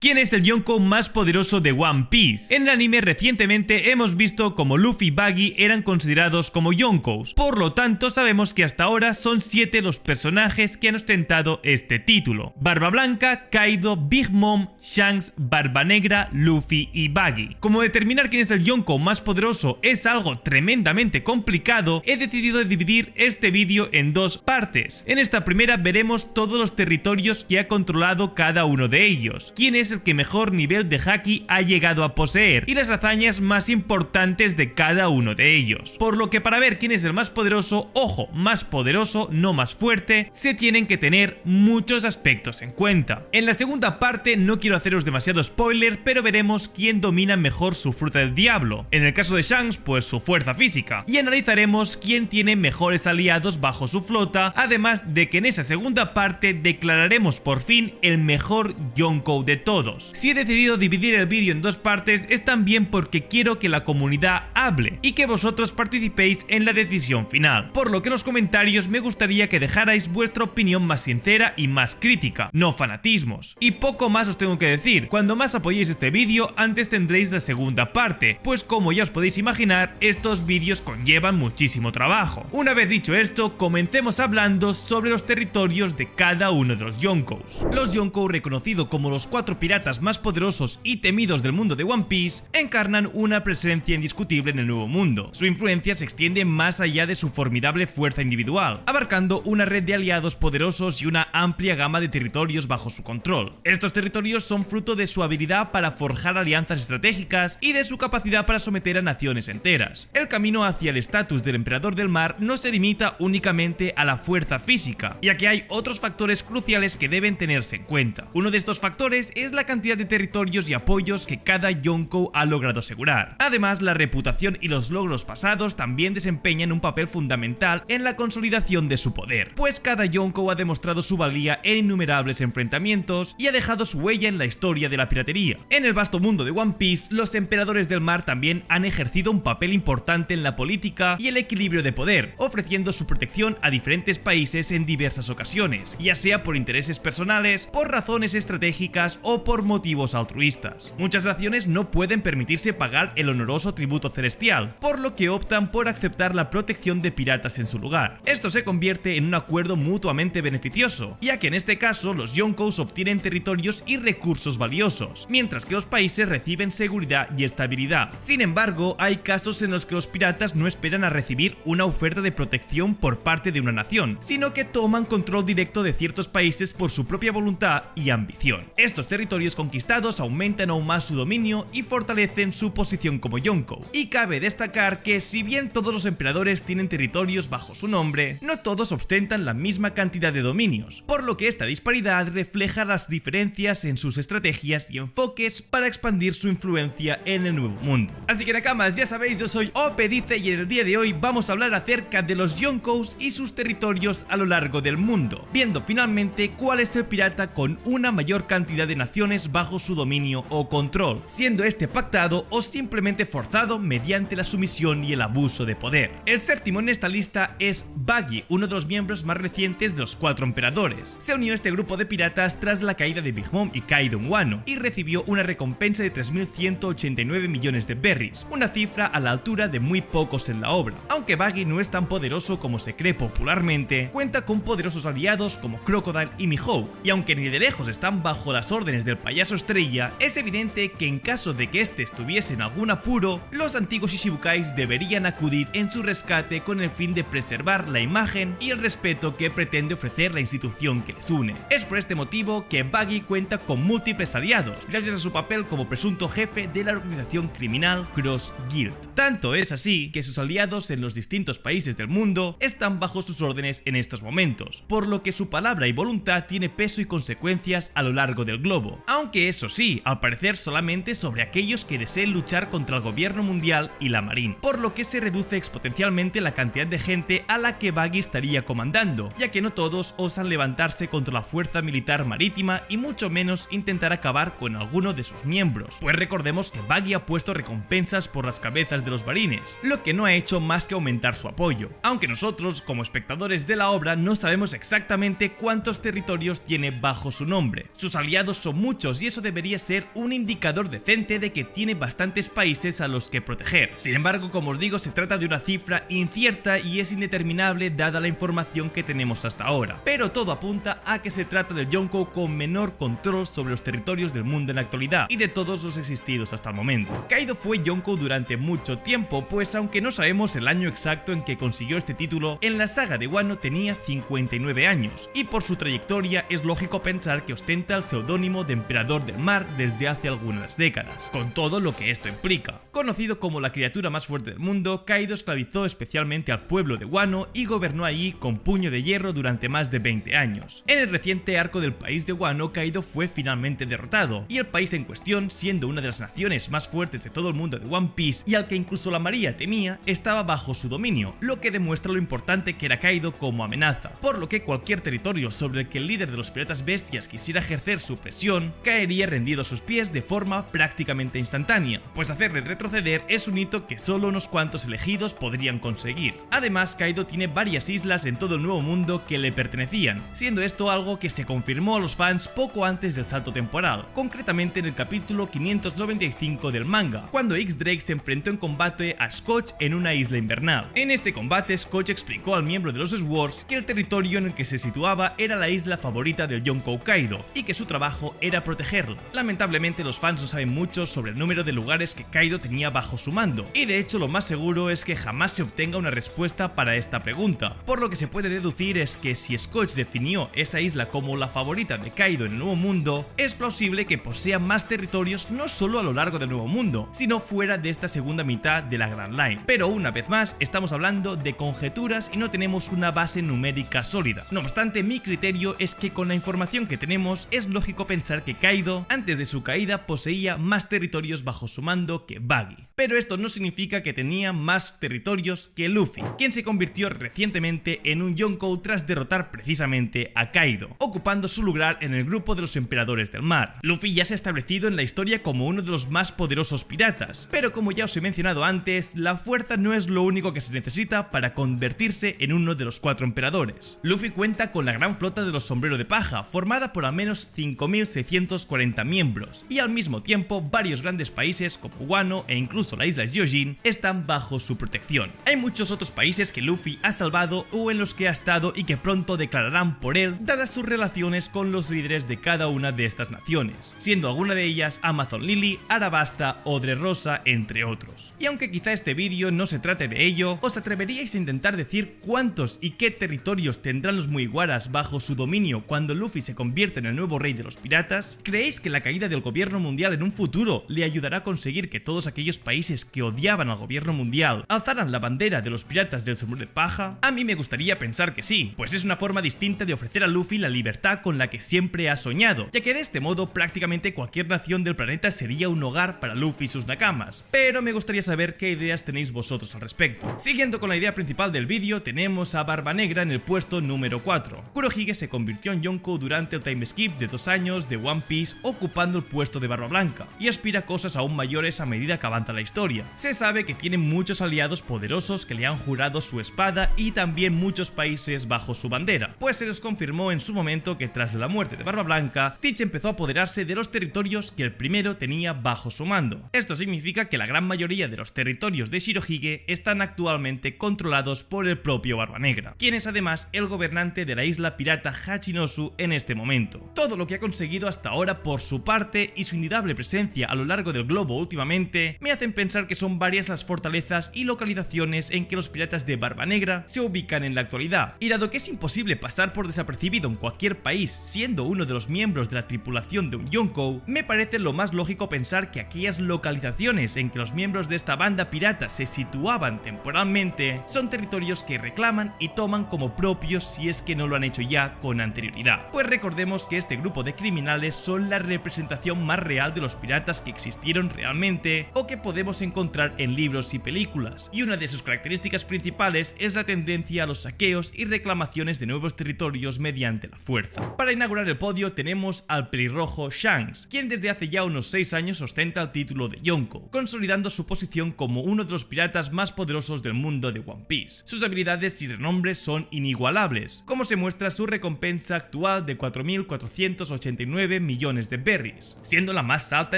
¿Quién es el Yonkou más poderoso de One Piece? En el anime recientemente hemos visto como Luffy y Buggy eran considerados como Yonkous, por lo tanto sabemos que hasta ahora son 7 los personajes que han ostentado este título: Barba Blanca, Kaido, Big Mom, Shanks, Barba Negra, Luffy y Buggy. Como determinar quién es el Yonkou más poderoso es algo tremendamente complicado, he decidido dividir este vídeo en dos partes. En esta primera veremos todos los territorios que ha controlado cada uno de ellos, quién es el que mejor nivel de haki ha llegado a poseer y las hazañas más importantes de cada uno de ellos. Por lo que para ver quién es el más poderoso, ojo, más poderoso, no más fuerte, se tienen que tener muchos aspectos en cuenta. En la segunda parte no quiero haceros demasiado spoiler, pero veremos quién domina mejor su fruta del diablo. En el caso de Shanks, pues su fuerza física. Y analizaremos quién tiene mejores aliados bajo su flota, además de que en esa segunda parte declararemos por fin el mejor Yonkou de todos. Si he decidido dividir el vídeo en dos partes es también porque quiero que la comunidad hable y que vosotros participéis en la decisión final, por lo que en los comentarios me gustaría que dejarais vuestra opinión más sincera y más crítica, no fanatismos. Y poco más os tengo que decir, cuando más apoyéis este vídeo antes tendréis la segunda parte, pues como ya os podéis imaginar estos vídeos conllevan muchísimo trabajo. Una vez dicho esto, comencemos hablando sobre los territorios de cada uno de los Yonkous. Los Yonkou, reconocidos como los 4 piratas más poderosos y temidos del mundo de One Piece, encarnan una presencia indiscutible en el Nuevo Mundo. Su influencia se extiende más allá de su formidable fuerza individual, abarcando una red de aliados poderosos y una amplia gama de territorios bajo su control. Estos territorios son fruto de su habilidad para forjar alianzas estratégicas y de su capacidad para someter a naciones enteras. El camino hacia el estatus del emperador del mar no se limita únicamente a la fuerza física, ya que hay otros factores cruciales que deben tenerse en cuenta. Uno de estos factores es la cantidad de territorios y apoyos que cada Yonkou ha logrado asegurar. Además, la reputación y los logros pasados también desempeñan un papel fundamental en la consolidación de su poder, pues cada Yonkou ha demostrado su valía en innumerables enfrentamientos y ha dejado su huella en la historia de la piratería. En el vasto mundo de One Piece, los emperadores del mar también han ejercido un papel importante en la política y el equilibrio de poder, ofreciendo su protección a diferentes países en diversas ocasiones, ya sea por intereses personales, por razones estratégicas o por motivos altruistas. Muchas naciones no pueden permitirse pagar el honoroso tributo celestial, por lo que optan por aceptar la protección de piratas en su lugar. Esto se convierte en un acuerdo mutuamente beneficioso, ya que en este caso los Yonkous obtienen territorios y recursos valiosos, mientras que los países reciben seguridad y estabilidad. Sin embargo, hay casos en los que los piratas no esperan a recibir una oferta de protección por parte de una nación, sino que toman control directo de ciertos países por su propia voluntad y ambición. Estos territorios conquistados aumentan aún más su dominio y fortalecen su posición como Yonkou. Y cabe destacar que si bien todos los emperadores tienen territorios bajo su nombre, no todos ostentan la misma cantidad de dominios, por lo que esta disparidad refleja las diferencias en sus estrategias y enfoques para expandir su influencia en el Nuevo Mundo. Así que nakamas, ya sabéis, yo soy OPDice y en el día de hoy vamos a hablar acerca de los Yonkous y sus territorios a lo largo del mundo, viendo finalmente cuál es el pirata con una mayor cantidad de naciones bajo su dominio o control, siendo este pactado o simplemente forzado mediante la sumisión y el abuso de poder. El séptimo en esta lista es Buggy, uno de los miembros más recientes de los 4 emperadores. Se unió a este grupo de piratas tras la caída de Big Mom y Kaido en Wano y recibió una recompensa de 3.189 millones de berries, una cifra a la altura de muy pocos en la obra. Aunque Buggy no es tan poderoso como se cree popularmente, cuenta con poderosos aliados como Crocodile y Mihawk, y aunque ni de lejos están bajo las órdenes del payaso estrella, es evidente que en caso de que este estuviese en algún apuro, los antiguos Ishibukais deberían acudir en su rescate con el fin de preservar la imagen y el respeto que pretende ofrecer la institución que les une. Es por este motivo que Buggy cuenta con múltiples aliados, gracias a su papel como presunto jefe de la organización criminal Cross Guild. Tanto es así que sus aliados en los distintos países del mundo están bajo sus órdenes en estos momentos, por lo que su palabra y voluntad tiene peso y consecuencias a lo largo del globo, aunque eso sí, al parecer solamente sobre aquellos que deseen luchar contra el gobierno mundial y la marina, por lo que se reduce exponencialmente la cantidad de gente a la que Buggy estaría comandando, ya que no todos osan levantarse contra la fuerza militar marítima y mucho menos intentar acabar con alguno de sus miembros, pues recordemos que Buggy ha puesto recompensas por las cabezas de los marines, lo que no ha hecho más que aumentar su apoyo, aunque nosotros como espectadores de la obra no sabemos exactamente cuántos territorios tiene bajo su nombre. Sus aliados son muy muchos y eso debería ser un indicador decente de que tiene bastantes países a los que proteger. Sin embargo, como os digo, se trata de una cifra incierta y es indeterminable dada la información que tenemos hasta ahora, pero todo apunta a que se trata del Yonkou con menor control sobre los territorios del mundo en la actualidad y de todos los existidos hasta el momento. Kaido fue Yonkou durante mucho tiempo, pues aunque no sabemos el año exacto en que consiguió este título, en la saga de Wano tenía 59 años, y por su trayectoria es lógico pensar que ostenta el seudónimo de Emperador del Mar desde hace algunas décadas, con todo lo que esto implica. Conocido como la criatura más fuerte del mundo, Kaido esclavizó especialmente al pueblo de Wano y gobernó allí con puño de hierro durante más de 20 años. En el reciente arco del país de Wano, Kaido fue finalmente derrotado, y el país en cuestión, siendo una de las naciones más fuertes de todo el mundo de One Piece y al que incluso la María temía, estaba bajo su dominio, lo que demuestra lo importante que era Kaido como amenaza, por lo que cualquier territorio sobre el que el líder de los piratas bestias quisiera ejercer su presión, caería rendido a sus pies de forma prácticamente instantánea, pues hacerle retroceder es un hito que solo unos cuantos elegidos podrían conseguir. Además, Kaido tiene varias islas en todo el Nuevo Mundo que le pertenecían, siendo esto algo que se confirmó a los fans poco antes del salto temporal, concretamente en el capítulo 595 del manga, cuando X-Drake se enfrentó en combate a Scotch en una isla invernal. En este combate, Scotch explicó al miembro de los Swords que el territorio en el que se situaba era la isla favorita del Yonkou Kaido y que su trabajo era protegerla. Lamentablemente, los fans no saben mucho sobre el número de lugares que Kaido tenía bajo su mando, y de hecho lo más seguro es que jamás se obtenga una respuesta para esta pregunta, por lo que se puede deducir es que si Scotch definió esa isla como la favorita de Kaido en el Nuevo Mundo, es plausible que posea más territorios no solo a lo largo del Nuevo Mundo, sino fuera de esta segunda mitad de la Grand Line. Pero una vez más, estamos hablando de conjeturas y no tenemos una base numérica sólida. No obstante, mi criterio es que con la información que tenemos, es lógico pensar que Kaido, antes de su caída, poseía más territorios bajo su mando que Buggy. Pero esto no significa que tenía más territorios que Luffy, quien se convirtió recientemente en un Yonkou tras derrotar precisamente a Kaido, ocupando su lugar en el grupo de los emperadores del mar. Luffy ya se ha establecido en la historia como uno de los más poderosos piratas, pero como ya os he mencionado antes, la fuerza no es lo único que se necesita para convertirse en uno de los 4 emperadores. Luffy cuenta con la gran flota de los Sombrero de Paja, formada por al menos 5.640 miembros, y al mismo tiempo varios grandes países como Wano e incluso la isla Gyojin están bajo su protección. Hay muchos otros países que Luffy ha salvado o en los que ha estado y que pronto declararán por él, dadas sus relaciones con los líderes de cada una de estas naciones, siendo alguna de ellas Amazon Lily, Arabasta o Dressrosa, entre otros. Y aunque quizá este vídeo no se trate de ello, ¿os atreveríais a intentar decir cuántos y qué territorios tendrán los Mugiwaras bajo su dominio cuando Luffy se convierte en el nuevo rey de los piratas? ¿Creéis que la caída del gobierno mundial en un futuro le ayudará a conseguir que todos aquellos países que odiaban al gobierno mundial alzaran la bandera de los piratas del sombrero de paja? A mí me gustaría pensar que sí, pues es una forma distinta de ofrecer a Luffy la libertad con la que siempre ha soñado, ya que de este modo prácticamente cualquier nación del planeta sería un hogar para Luffy y sus nakamas. Pero me gustaría saber qué ideas tenéis vosotros al respecto. Siguiendo con la idea principal del vídeo, tenemos a Barba Negra en el puesto número 4. Kurohige se convirtió en Yonkou durante el time skip de 2 años de One Piece, ocupando el puesto de Barba Blanca, y aspira a cosas aún mayores a medida que avanza la historia. Se sabe que tiene muchos aliados poderosos que le han jurado su espada y también muchos países bajo su bandera, pues se les confirmó en su momento que tras la muerte de Barba Blanca, Teach empezó a apoderarse de los territorios que el primero tenía bajo su mando. Esto significa que la gran mayoría de los territorios de Shirohige están actualmente controlados por el propio Barba Negra, quien es además el gobernante de la isla pirata Hachinosu en este momento. Todo lo que ha conseguido hasta ahora por su parte y su indudable presencia a lo largo del globo últimamente me hacen pensar que son varias las fortalezas y localizaciones en que los piratas de Barba Negra se ubican en la actualidad, y dado que es imposible pasar por desapercibido en cualquier país siendo uno de los miembros de la tripulación de un Yonkou, me parece lo más lógico pensar que aquellas localizaciones en que los miembros de esta banda pirata se situaban temporalmente son territorios que reclaman y toman como propios si es que no lo han hecho ya con anterioridad. Pues recordemos que este grupo de criminales son la representación más real de los piratas que existieron realmente o que podemos encontrar en libros y películas, y una de sus características principales es la tendencia a los saqueos y reclamaciones de nuevos territorios mediante la fuerza. Para inaugurar el podio tenemos al pelirrojo Shanks, quien desde hace ya unos 6 años ostenta el título de Yonkou, consolidando su posición como uno de los piratas más poderosos del mundo de One Piece. Sus habilidades y renombre son inigualables, como se muestra su recompensa actual de 4.489 9 millones de berries, siendo la más alta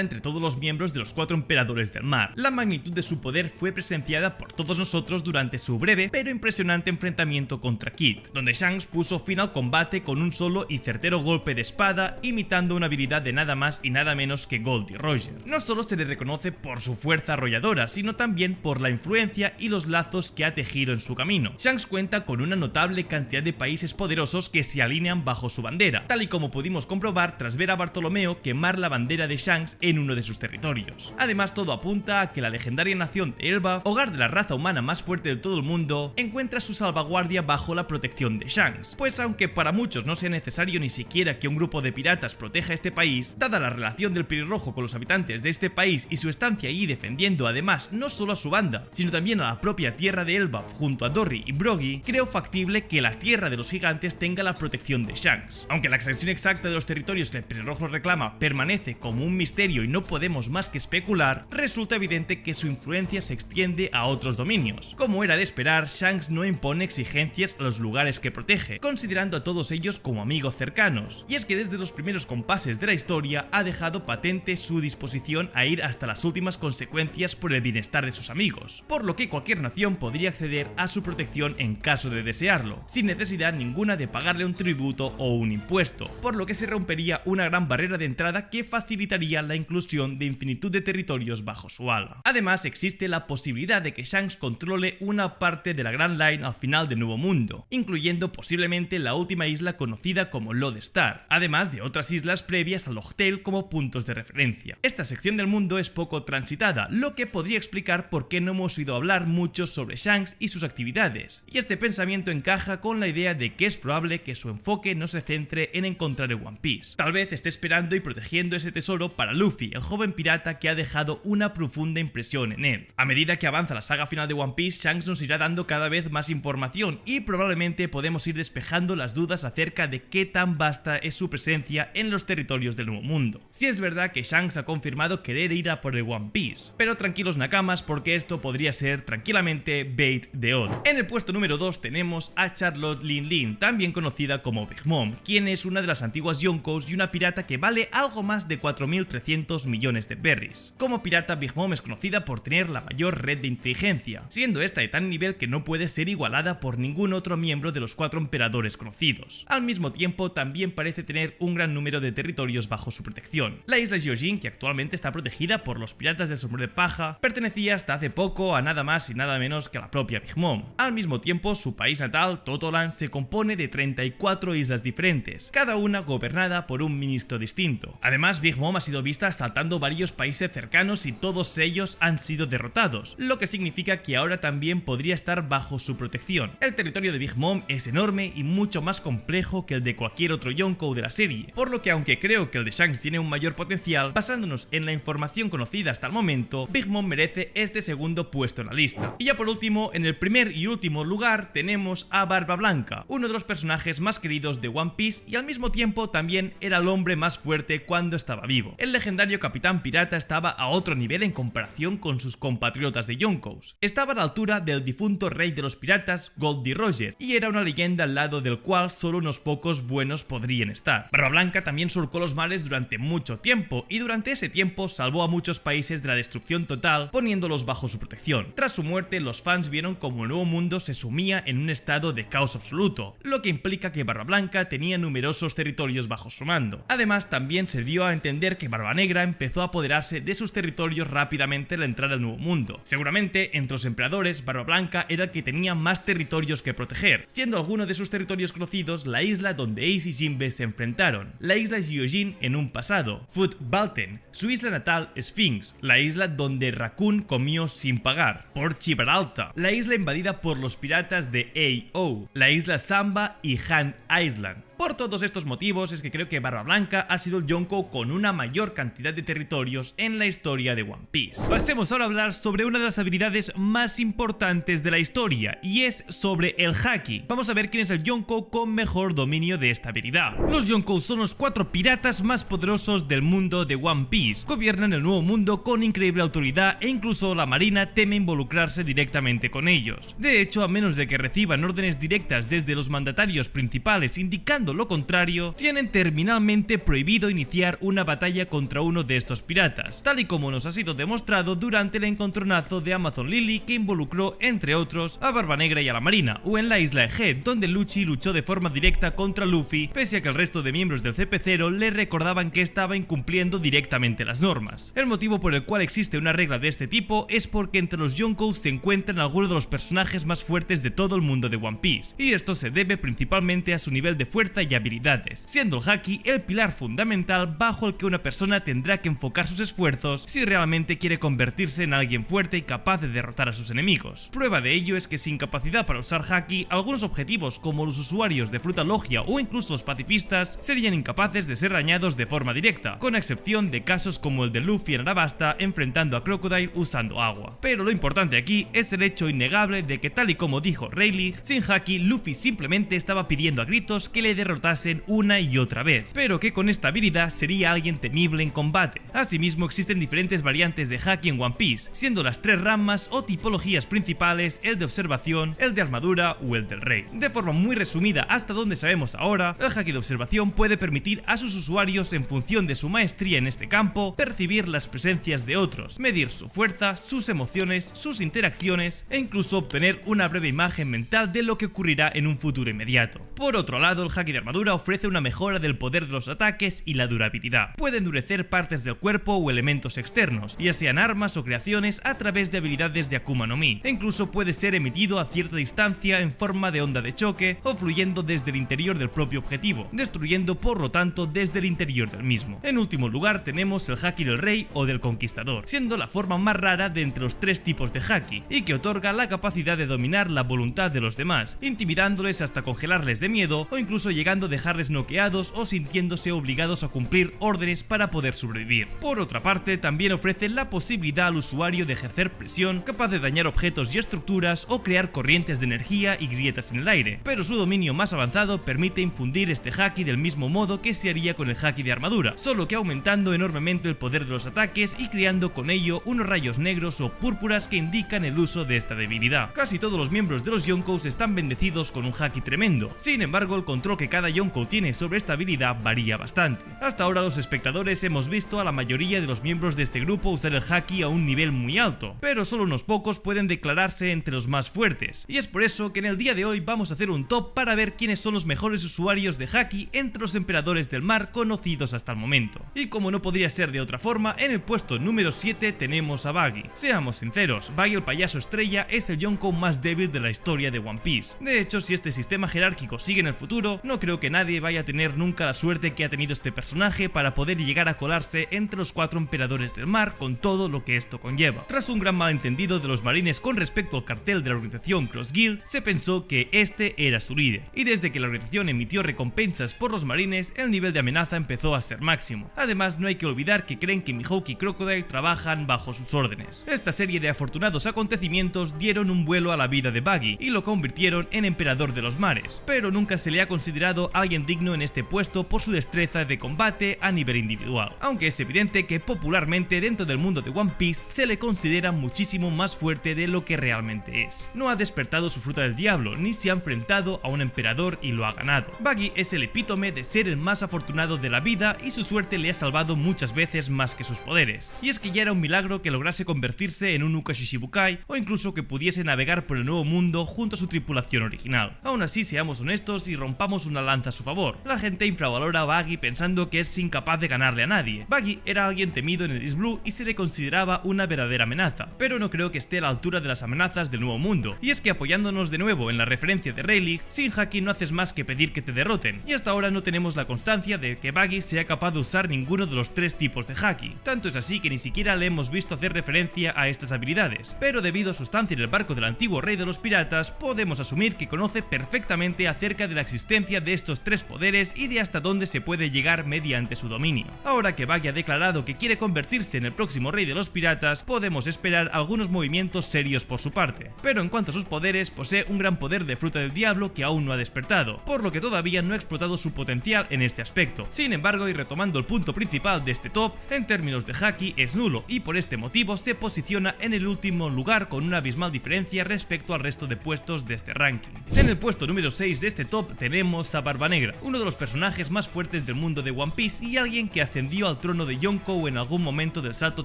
entre todos los miembros de los 4 emperadores del mar. La magnitud de su poder fue presenciada por todos nosotros durante su breve pero impresionante enfrentamiento contra Kid, donde Shanks puso fin al combate con un solo y certero golpe de espada, imitando una habilidad de nada más y nada menos que Goldie Roger. No solo se le reconoce por su fuerza arrolladora, sino también por la influencia y los lazos que ha tejido en su camino. Shanks cuenta con una notable cantidad de países poderosos que se alinean bajo su bandera, tal y como pudimos comprobar tras ver a Bartolomeo quemar la bandera de Shanks en uno de sus territorios. Además, todo apunta a que la legendaria nación de Elbaf, hogar de la raza humana más fuerte de todo el mundo, encuentra su salvaguardia bajo la protección de Shanks, pues aunque para muchos no sea necesario ni siquiera que un grupo de piratas proteja este país, dada la relación del pelirrojo con los habitantes de este país y su estancia ahí defendiendo además no solo a su banda, sino también a la propia tierra de Elbaf junto a Dorry y Broggy, creo factible que la tierra de los gigantes tenga la protección de Shanks. Aunque la extensión exacta de los territorios que el pelirrojo reclama permanece como un misterio y no podemos más que especular, resulta evidente que su influencia se extiende a otros dominios. Como era de esperar, Shanks no impone exigencias a los lugares que protege, considerando a todos ellos como amigos cercanos, y es que desde los primeros compases de la historia ha dejado patente su disposición a ir hasta las últimas consecuencias por el bienestar de sus amigos, por lo que cualquier nación podría acceder a su protección en caso de desearlo, sin necesidad ninguna de pagarle un tributo o un impuesto, por lo que se rompería una gran barrera de entrada que facilitaría la inclusión de infinitud de territorios bajo su ala. Además, existe la posibilidad de que Shanks controle una parte de la Grand Line al final del Nuevo Mundo, incluyendo posiblemente la última isla conocida como Lodestar, además de otras islas previas a Lothtail como puntos de referencia. Esta sección del mundo es poco transitada, lo que podría explicar por qué no hemos oído hablar mucho sobre Shanks y sus actividades, y este pensamiento encaja con la idea de que es probable que su enfoque no se centre en encontrar el One Piece. Tal vez esté esperando y protegiendo ese tesoro para Luffy, el joven pirata que ha dejado una profunda impresión en él. A medida que avanza la saga final de One Piece, Shanks nos irá dando cada vez más información y probablemente podemos ir despejando las dudas acerca de qué tan vasta es su presencia en los territorios del Nuevo Mundo. Si es verdad que Shanks ha confirmado querer ir a por el One Piece, pero tranquilos nakamas porque esto podría ser tranquilamente bait de Oda. En el puesto número 2 tenemos a Charlotte Lin Lin, también conocida como Big Mom, quien es una de las antiguas Yonkous y una pirata que vale algo más de 4.300 millones de berries. Como pirata, Big Mom es conocida por tener la mayor red de inteligencia, siendo esta de tal nivel que no puede ser igualada por ningún otro miembro de los 4 emperadores conocidos. Al mismo tiempo, también parece tener un gran número de territorios bajo su protección. La isla Gyojin, que actualmente está protegida por los piratas del sombrero de paja, pertenecía hasta hace poco a nada más y nada menos que a la propia Big Mom. Al mismo tiempo, su país natal, Totoland, se compone de 34 islas diferentes, cada una gobernada por un ministro distinto. Además, Big Mom ha sido vista asaltando varios países cercanos y todos ellos han sido derrotados, lo que significa que ahora también podría estar bajo su protección. El territorio de Big Mom es enorme y mucho más complejo que el de cualquier otro Yonkou de la serie, por lo que aunque creo que el de Shanks tiene un mayor potencial, basándonos en la información conocida hasta el momento, Big Mom merece este segundo puesto en la lista. Y ya por último, en el primer y último lugar tenemos a Barba Blanca, uno de los personajes más queridos de One Piece y al mismo tiempo también era el hombre más fuerte cuando estaba vivo. El legendario capitán pirata estaba a otro nivel en comparación con sus compatriotas de Yonkous. Estaba a la altura del difunto rey de los piratas, Goldie Roger, y era una leyenda al lado del cual solo unos pocos buenos podrían estar. Barba Blanca también surcó los mares durante mucho tiempo y durante ese tiempo salvó a muchos países de la destrucción total poniéndolos bajo su protección. Tras su muerte, los fans vieron como el Nuevo Mundo se sumía en un estado de caos absoluto, lo que implica que Barba Blanca tenía numerosos territorios bajo su mando. Además, también se dio a entender que Barba Negra empezó a apoderarse de sus territorios rápidamente al entrar al Nuevo Mundo. Seguramente, entre los emperadores, Barba Blanca era el que tenía más territorios que proteger, siendo alguno de sus territorios conocidos la isla donde Ace y Jinbe se enfrentaron, la isla Gyojin en un pasado, Foot Balten, su isla natal Sphinx, la isla donde Raccoon comió sin pagar, Port Gibraltar, la isla invadida por los piratas de AO, la isla Samba y Han Island. Por todos estos motivos es que creo que Barba Blanca ha sido el Yonkou con una mayor cantidad de territorios en la historia de One Piece. Pasemos ahora a hablar sobre una de las habilidades más importantes de la historia, y es sobre el Haki. Vamos a ver quién es el Yonkou con mejor dominio de esta habilidad. Los Yonkou son los 4 piratas más poderosos del mundo de One Piece. Gobiernan el Nuevo Mundo con increíble autoridad e incluso la marina teme involucrarse directamente con ellos. De hecho, a menos de que reciban órdenes directas desde los mandatarios principales indicando demostrando lo contrario, tienen terminalmente prohibido iniciar una batalla contra uno de estos piratas, tal y como nos ha sido demostrado durante el encontronazo de Amazon Lily que involucró, entre otros, a Barba Negra y a la Marina, o en la isla Egghead, donde Lucci luchó de forma directa contra Luffy, pese a que el resto de miembros del CP0 le recordaban que estaba incumpliendo directamente las normas. El motivo por el cual existe una regla de este tipo es porque entre los Yonkous se encuentran algunos de los personajes más fuertes de todo el mundo de One Piece, y esto se debe principalmente a su nivel de fuerza y habilidades, siendo el Haki el pilar fundamental bajo el que una persona tendrá que enfocar sus esfuerzos si realmente quiere convertirse en alguien fuerte y capaz de derrotar a sus enemigos. Prueba de ello es que sin capacidad para usar Haki, algunos objetivos como los usuarios de fruta logia o incluso los pacifistas serían incapaces de ser dañados de forma directa, con excepción de casos como el de Luffy en Arabasta enfrentando a Crocodile usando agua. Pero lo importante aquí es el hecho innegable de que, tal y como dijo Rayleigh, sin Haki Luffy simplemente estaba pidiendo a gritos que le derrotasen una y otra vez, pero que con esta habilidad sería alguien temible en combate. Asimismo, existen diferentes variantes de Haki en One Piece, siendo las tres ramas o tipologías principales el de observación, el de armadura o el del rey. De forma muy resumida, hasta donde sabemos ahora, el Haki de observación puede permitir a sus usuarios, en función de su maestría en este campo, percibir las presencias de otros, medir su fuerza, sus emociones, sus interacciones e incluso obtener una breve imagen mental de lo que ocurrirá en un futuro inmediato. Por otro lado, el Haki de armadura ofrece una mejora del poder de los ataques y la durabilidad. Puede endurecer partes del cuerpo o elementos externos, ya sean armas o creaciones, a través de habilidades de Akuma no Mi, e incluso puede ser emitido a cierta distancia en forma de onda de choque o fluyendo desde el interior del propio objetivo, destruyendo por lo tanto desde el interior del mismo. En último lugar tenemos el Haki del Rey o del Conquistador, siendo la forma más rara de entre los tres tipos de Haki, y que otorga la capacidad de dominar la voluntad de los demás, intimidándoles hasta congelarles de miedo o incluso llegando a dejarles noqueados o sintiéndose obligados a cumplir órdenes para poder sobrevivir. Por otra parte, también ofrece la posibilidad al usuario de ejercer presión, capaz de dañar objetos y estructuras o crear corrientes de energía y grietas en el aire, pero su dominio más avanzado permite infundir este Haki del mismo modo que se haría con el Haki de armadura, solo que aumentando enormemente el poder de los ataques y creando con ello unos rayos negros o púrpuras que indican el uso de esta debilidad. Casi todos los miembros de los Yonkous están bendecidos con un Haki tremendo, sin embargo el control que cada Yonkou tiene sobre esta habilidad varía bastante. Hasta ahora los espectadores hemos visto a la mayoría de los miembros de este grupo usar el Haki a un nivel muy alto, pero solo unos pocos pueden declararse entre los más fuertes, y es por eso que en el día de hoy vamos a hacer un top para ver quiénes son los mejores usuarios de Haki entre los emperadores del mar conocidos hasta el momento. Y como no podría ser de otra forma, en el puesto número 7 tenemos a Buggy. Seamos sinceros, Buggy el payaso estrella es el Yonkou más débil de la historia de One Piece. De hecho, si este sistema jerárquico sigue en el futuro, no creo que nadie vaya a tener nunca la suerte que ha tenido este personaje para poder llegar a colarse entre los 4 emperadores del mar con todo lo que esto conlleva. Tras un gran malentendido de los marines con respecto al cartel de la organización Cross Guild, se pensó que este era su líder, y desde que la organización emitió recompensas por los marines, el nivel de amenaza empezó a ser máximo. Además, no hay que olvidar que creen que Mihawk y Crocodile trabajan bajo sus órdenes. Esta serie de afortunados acontecimientos dieron un vuelo a la vida de Buggy y lo convirtieron en emperador de los mares, pero nunca se le ha considerado alguien digno en este puesto por su destreza de combate a nivel individual, aunque es evidente que popularmente dentro del mundo de One Piece se le considera muchísimo más fuerte de lo que realmente es. No ha despertado su fruta del diablo, ni se ha enfrentado a un emperador y lo ha ganado. Buggy es el epítome de ser el más afortunado de la vida y su suerte le ha salvado muchas veces más que sus poderes. Y es que ya era un milagro que lograse convertirse en un Uka Shishibukai o incluso que pudiese navegar por el nuevo mundo junto a su tripulación original. Aún así, seamos honestos y rompamos una lanza a su favor. La gente infravalora a Buggy pensando que es incapaz de ganarle a nadie. Buggy era alguien temido en el East Blue y se le consideraba una verdadera amenaza, pero no creo que esté a la altura de las amenazas del nuevo mundo. Y es que, apoyándonos de nuevo en la referencia de Rayleigh, sin Haki no haces más que pedir que te derroten, y hasta ahora no tenemos la constancia de que Buggy sea capaz de usar ninguno de los 3 tipos de Haki. Tanto es así que ni siquiera le hemos visto hacer referencia a estas habilidades, pero debido a su estancia en el barco del antiguo rey de los piratas, podemos asumir que conoce perfectamente acerca de la existencia de estos 3 poderes y de hasta dónde se puede llegar mediante su dominio. Ahora que Buggy ha declarado que quiere convertirse en el próximo rey de los piratas, podemos esperar algunos movimientos serios por su parte, pero en cuanto a sus poderes, posee un gran poder de fruta del diablo que aún no ha despertado, por lo que todavía no ha explotado su potencial en este aspecto. Sin embargo, y retomando el punto principal de este top, en términos de Haki es nulo y por este motivo se posiciona en el último lugar con una abismal diferencia respecto al resto de puestos de este ranking. En el puesto número 6 de este top tenemos a Barba Negra, uno de los personajes más fuertes del mundo de One Piece y alguien que ascendió al trono de Yonkou en algún momento del salto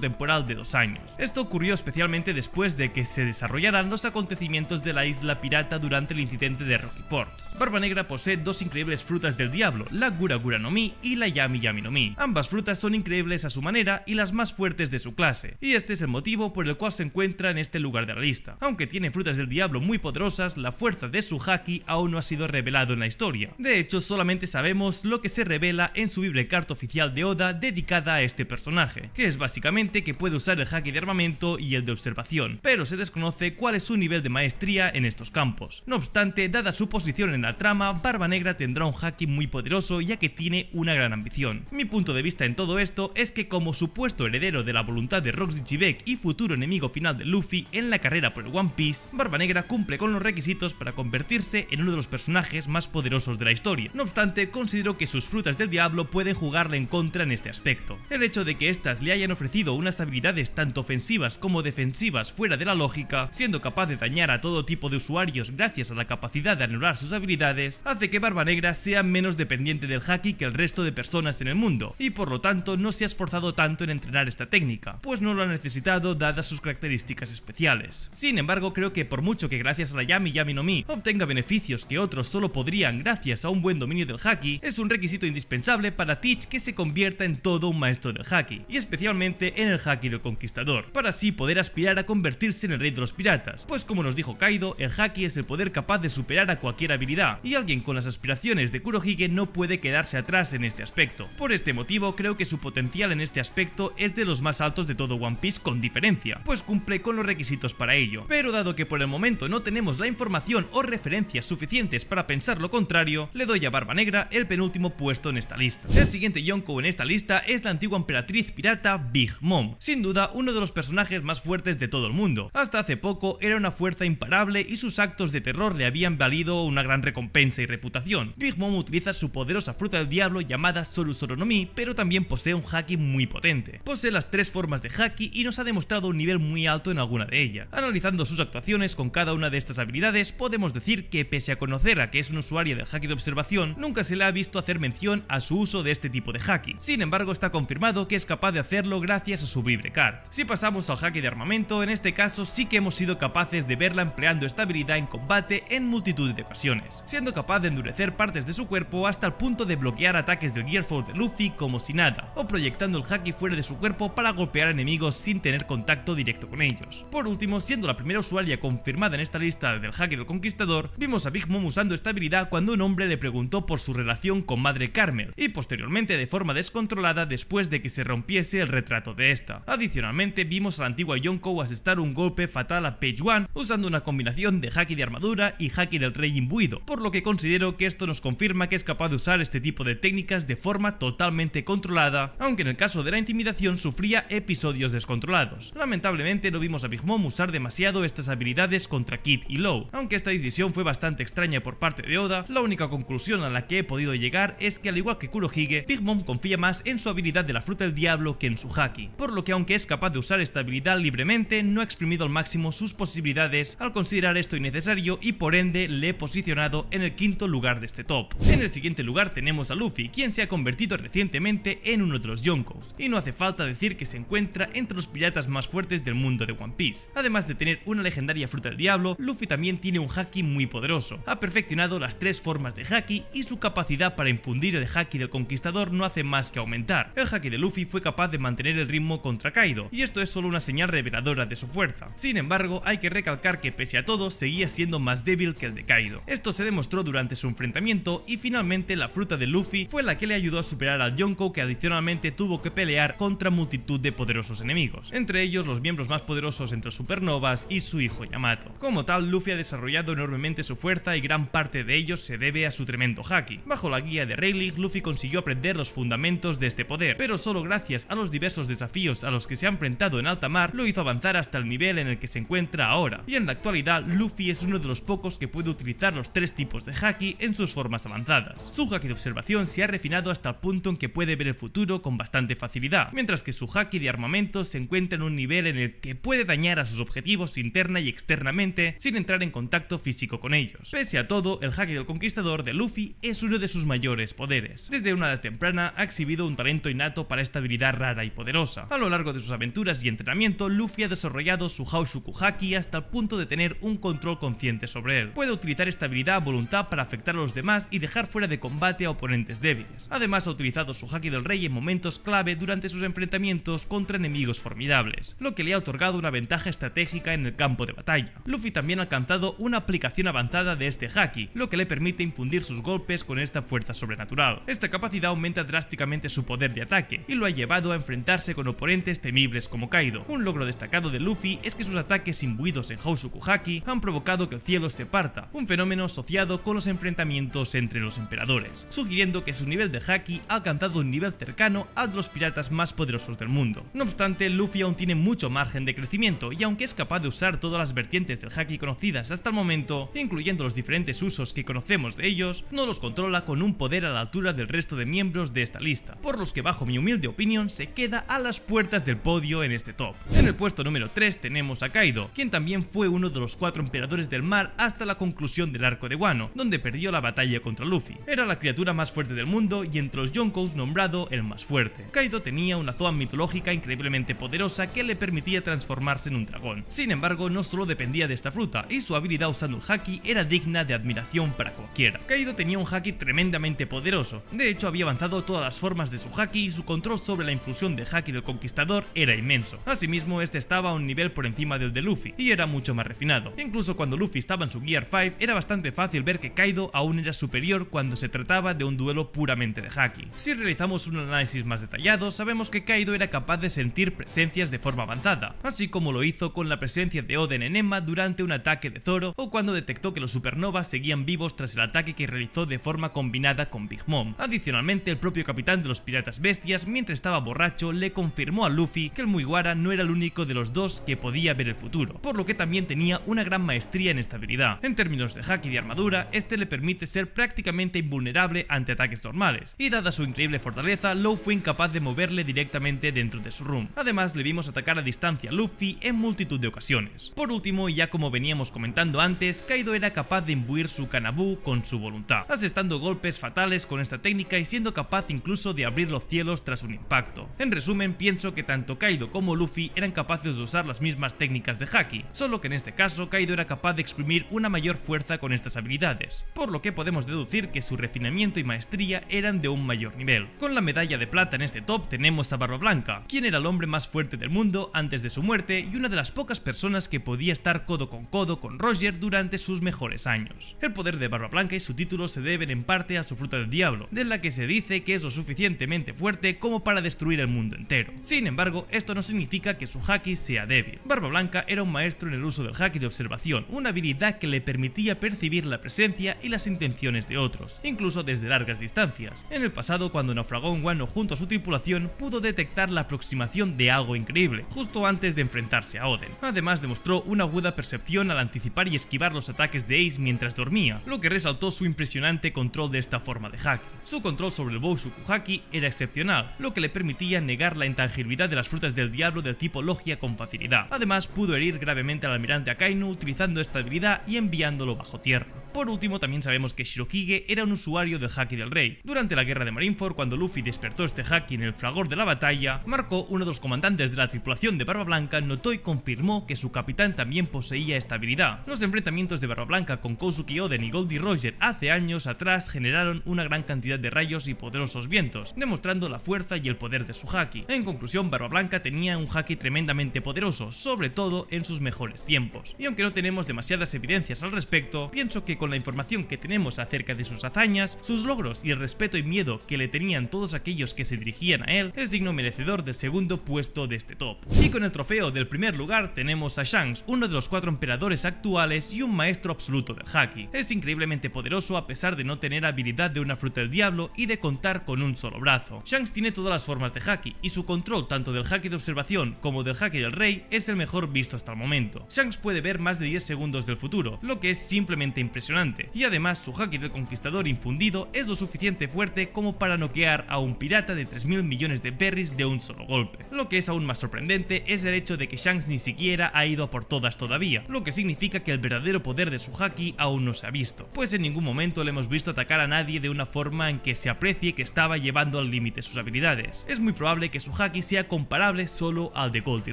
temporal de 2 años. Esto ocurrió especialmente después de que se desarrollaran los acontecimientos de la isla pirata durante el incidente de Rocky Port. Barba Negra posee 2 increíbles frutas del diablo, la Gura Gura no Mi y la Yami Yami no Mi. Ambas frutas son increíbles a su manera y las más fuertes de su clase, y este es el motivo por el cual se encuentra en este lugar de la lista. Aunque tiene frutas del diablo muy poderosas, la fuerza de su haki aún no ha sido revelado en la historia. De hecho, solamente sabemos lo que se revela en su Bible Card oficial de Oda dedicada a este personaje, que es básicamente que puede usar el haki de armamento y el de observación, pero se desconoce cuál es su nivel de maestría en estos campos. No obstante, dada su posición en la trama, Barba Negra tendrá un haki muy poderoso ya que tiene una gran ambición. Mi punto de vista en todo esto es que como supuesto heredero de la voluntad de Roxy Chibek y futuro enemigo final de Luffy en la carrera por el One Piece, Barba Negra cumple con los requisitos para convertirse en uno de los personajes más poderosos de la historia. No obstante, considero que sus frutas del diablo pueden jugarle en contra en este aspecto. El hecho de que estas le hayan ofrecido unas habilidades tanto ofensivas como defensivas fuera de la lógica, siendo capaz de dañar a todo tipo de usuarios gracias a la capacidad de anular sus habilidades, hace que Barba Negra sea menos dependiente del haki que el resto de personas en el mundo, y por lo tanto no se ha esforzado tanto en entrenar esta técnica, pues no lo ha necesitado dadas sus características especiales. Sin embargo, creo que por mucho que gracias a la Yami Yami no Mi obtenga beneficios que otros solo podrían gracias a un buen dominio del haki, es un requisito indispensable para Teach que se convierta en todo un maestro del haki, y especialmente en el haki del conquistador, para así poder aspirar a convertirse en el rey de los piratas, pues como nos dijo Kaido, el haki es el poder capaz de superar a cualquier habilidad, y alguien con las aspiraciones de Kurohige no puede quedarse atrás en este aspecto. Por este motivo, creo que su potencial en este aspecto es de los más altos de todo One Piece con diferencia, pues cumple con los requisitos para ello. Pero dado que por el momento no tenemos la información o referencias suficientes para pensar lo contrario, le doy a Barba Negra el penúltimo puesto en esta lista. El siguiente Yonkou en esta lista es la antigua emperatriz pirata Big Mom, sin duda uno de los personajes más fuertes de todo el mundo. Hasta hace poco era una fuerza imparable y sus actos de terror le habían valido una gran recompensa y reputación. Big Mom utiliza su poderosa fruta del diablo llamada Soru Soru no Mi, pero también posee un haki muy potente. Posee las 3 formas de haki y nos ha demostrado un nivel muy alto en alguna de ellas. Analizando sus actuaciones con cada una de estas habilidades, podemos decir que pese a conocer a que es un usuario del haki de observación, nunca se le ha visto hacer mención a su uso de este tipo de haki. Sin embargo, está confirmado que es capaz de hacerlo gracias a su Bible Card. Si pasamos al haki de armamento, en este caso sí que hemos sido capaces de verla empleando esta habilidad en combate en multitud de ocasiones, siendo capaz de endurecer partes de su cuerpo hasta el punto de bloquear ataques del Gear Force de Luffy como si nada, o proyectando el haki fuera de su cuerpo para golpear enemigos sin tener contacto directo con ellos. Por último, siendo la primera usuaria confirmada en esta lista del haki del conquistador, vimos a Big Mom usando esta habilidad cuando un hombre le preguntó por su relación con Madre Carmel, y posteriormente de forma descontrolada después de que se rompiese el retrato de esta. Adicionalmente, vimos a la antigua Yonkou asestar un golpe fatal a Page One usando una combinación de haki de armadura y haki del rey imbuido, por lo que considero que esto nos confirma que es capaz de usar este tipo de técnicas de forma totalmente controlada, aunque en el caso de la intimidación sufría episodios descontrolados. Lamentablemente no vimos a Big Mom usar demasiado estas habilidades contra Kid y Law. Aunque esta decisión fue bastante extraña por parte de Oda, la única conclusión a la que he podido llegar es que al igual que Kurohige, Big Mom confía más en su habilidad de la fruta del diablo que en su haki, por lo que aunque es capaz de usar esta habilidad libremente, no ha exprimido al máximo sus posibilidades al considerar esto innecesario y por ende le he posicionado en el quinto lugar de este top. En el siguiente lugar tenemos a Luffy, quien se ha convertido recientemente en uno de los Yonkous, y no hace falta decir que se encuentra entre los piratas más fuertes del mundo de One Piece. Además de tener una legendaria fruta del diablo, Luffy también tiene un haki muy poderoso, ha perfeccionado las 3 formas de haki y su capacidad para infundir el haki del conquistador no hace más que aumentar. El haki de Luffy fue capaz de mantener el ritmo contra Kaido, y esto es solo una señal reveladora de su fuerza. Sin embargo, hay que recalcar que pese a todo seguía siendo más débil que el de Kaido. Esto se demostró durante su enfrentamiento y finalmente la fruta de Luffy fue la que le ayudó a superar al Yonkou, que adicionalmente tuvo que pelear contra multitud de poderosos enemigos, entre ellos los miembros más poderosos entre supernovas y su hijo Yamato. Como tal, Luffy ha desarrollado enormemente su fuerza y gran parte de ello se debe a su tremendo haki. Bajo la guía de Rayleigh, Luffy consiguió aprender los fundamentos de este poder, pero solo gracias a los diversos desafíos a los que se ha enfrentado en alta mar lo hizo avanzar hasta el nivel en el que se encuentra ahora, y en la actualidad Luffy es uno de los pocos que puede utilizar los 3 tipos de haki en sus formas avanzadas. Su haki de observación se ha refinado hasta el punto en que puede ver el futuro con bastante facilidad, mientras que su haki de armamento se encuentra en un nivel en el que puede dañar a sus objetivos interna y externamente sin entrar en contacto físico con ellos. Pese a todo, el haki del conquistador de Luffy es uno de sus mayores poderes. Desde una edad temprana ha exhibido un talento innato para esta habilidad rara y poderosa. A lo largo de sus aventuras y entrenamiento, Luffy ha desarrollado su Haoshuku Haki hasta el punto de tener un control consciente sobre él. Puede utilizar esta habilidad a voluntad para afectar a los demás y dejar fuera de combate a oponentes débiles. Además, ha utilizado su Haki del Rey en momentos clave durante sus enfrentamientos contra enemigos formidables, lo que le ha otorgado una ventaja estratégica en el campo de batalla. Luffy también ha alcanzado una aplicación avanzada de este Haki, lo que le permite infundir sus golpes con esta fuerza sobrenatural. Esta capacidad aumenta drásticamente su poder de ataque y lo ha llevado a enfrentarse con oponentes temibles como Kaido. Un logro destacado de Luffy es que sus ataques imbuidos en Haoshuku Haki han provocado que el cielo se parta, un fenómeno asociado con los enfrentamientos entre los emperadores, sugiriendo que su nivel de Haki ha alcanzado un nivel cercano al de los piratas más poderosos del mundo. No obstante, Luffy aún tiene mucho margen de crecimiento y aunque es capaz de usar todas las vertientes del Haki conocidas hasta el momento, incluyendo los diferentes usos que conocemos de ellos, no los controla con un poder a la altura del resto de miembros de esta lista, por los que bajo mi humilde opinión se queda a las puertas del podio en este top. En el puesto número 3 tenemos a Kaido, quien también fue uno de los 4 emperadores del mar hasta la conclusión del arco de Wano, donde perdió la batalla contra Luffy. Era la criatura más fuerte del mundo y entre los Yonkous nombrado el más fuerte. Kaido tenía una Zoan mitológica increíblemente poderosa que le permitía transformarse en un dragón. Sin embargo, no solo dependía de esta fruta, y su habilidad usando el Haki era digna de admiración para cualquiera. Kaido tenía un Haki tremendamente poderoso. De hecho, había avanzado todas las formas de su Haki y su control sobre la infusión de Haki del conquistador era inmenso. Asimismo, este estaba a un nivel por encima del de Luffy y era mucho más refinado. Incluso cuando Luffy estaba en su Gear 5, era bastante fácil ver que Kaido aún era superior cuando se trataba de un duelo puramente de Haki. Si realizamos un análisis más detallado, sabemos que Kaido era capaz de sentir presencias de forma avanzada, así como lo hizo con la presencia de Oden en Enma durante un ataque de Zoro o cuando detectó que los supernovas seguían vivos tras el ataque que realizó de forma combinada con Big Mom. Adicionalmente, el propio capitán de los piratas bestias, mientras estaba borracho, le confirmó a Luffy que el Mugiwara no era el único de los dos que podía ver el futuro, por lo que también tenía una gran maestría en esta habilidad. En términos de Haki de armadura, este le permite ser prácticamente invulnerable ante ataques normales, y dada su increíble fortaleza, Law fue incapaz de moverle directamente dentro de su room. Además, le vimos atacar a distancia a Luffy en multitud de ocasiones. Por último, y ya como veníamos comentando antes, Kaido era capaz de imbuir su Kanabu con su voluntad, asestando golpes fatales con esta técnica y siendo capaz incluso de abrir los cielos tras un impacto. En resumen, pienso que tanto Kaido como Luffy eran capaces de usar las mismas técnicas de Haki, solo que en este caso Kaido era capaz de exprimir una mayor fuerza con estas habilidades, por lo que podemos deducir que su refinamiento y maestría eran de un mayor nivel. Con la medalla de plata en este top tenemos a Barba Blanca, quien era el hombre más fuerte del mundo antes de su muerte y una de las pocas personas que podía estar codo con Roger durante sus mejores años. El poder de Barba Blanca y su título se deben en parte a su fruta del diablo, de la que se dice que es lo suficientemente fuerte como para destruir el mundo entero. Sin embargo, esto no significa que su Haki sea débil. Barba Blanca era un maestro en el uso del Haki de observación, una habilidad que le permitía percibir la presencia y las intenciones de otros, incluso desde largas distancias. En el pasado, cuando naufragó en Wano junto a su tripulación, pudo detectar la aproximación de algo increíble, justo antes de enfrentarse a Oden. Además, demostró una aguda percepción al anticipar y esquivar los ataques de Ace mientras dormía, lo que resaltó su impresionante control de esta forma de Haki. Su control sobre el Boushuku Haki era excepcional, lo que le permitía negar la intangibilidad de las frutas del diablo del tipo Logia con facilidad. Además, pudo herir gravemente al almirante Akainu utilizando esta habilidad y enviándolo bajo tierra. Por último, también sabemos que Shirokige era un usuario del Haki del Rey. Durante la guerra de Marineford, cuando Luffy despertó este Haki en el fragor de la batalla, Marco, uno de los comandantes de la tripulación de Barba Blanca, notó y confirmó que su capitán también poseía esta habilidad. Los enfrentamientos de Barba Blanca con Kozuki Oden y Goldie Roger hace años atrás generaron una gran cantidad de rayos y poderosos vientos, demostrando la fuerza y el poder de su Haki. En conclusión, Barba Blanca tenía un Haki tremendamente poderoso, sobre todo en sus mejores tiempos. Y aunque no tenemos demasiadas evidencias al respecto, pienso que con la información que tenemos acerca de sus hazañas, sus logros y el respeto y miedo que le tenían todos aquellos que se dirigían a él, es digno merecedor del segundo puesto de este top. Y con el trofeo del primer lugar tenemos a Shanks, uno de los 4 emperadores actuales y un maestro absoluto del Haki. Es increíblemente poderoso a pesar de no tener habilidad de una fruta del diablo y de contar con un solo brazo. Shanks tiene todas las formas de Haki y su control tanto del Haki de observación como del Haki del Rey es el mejor visto hasta el momento. Shanks puede ver más de 10 segundos del futuro, lo que es simplemente impresionante impresionante, y además su haki del conquistador infundido es lo suficiente fuerte como para noquear a un pirata de 3000 millones de berries de un solo golpe. Lo que es aún más sorprendente es el hecho de que Shanks ni siquiera ha ido a por todas todavía, lo que significa que el verdadero poder de su haki aún no se ha visto, pues en ningún momento le hemos visto atacar a nadie de una forma en que se aprecie que estaba llevando al límite sus habilidades. Es muy probable que su haki sea comparable solo al de Goldie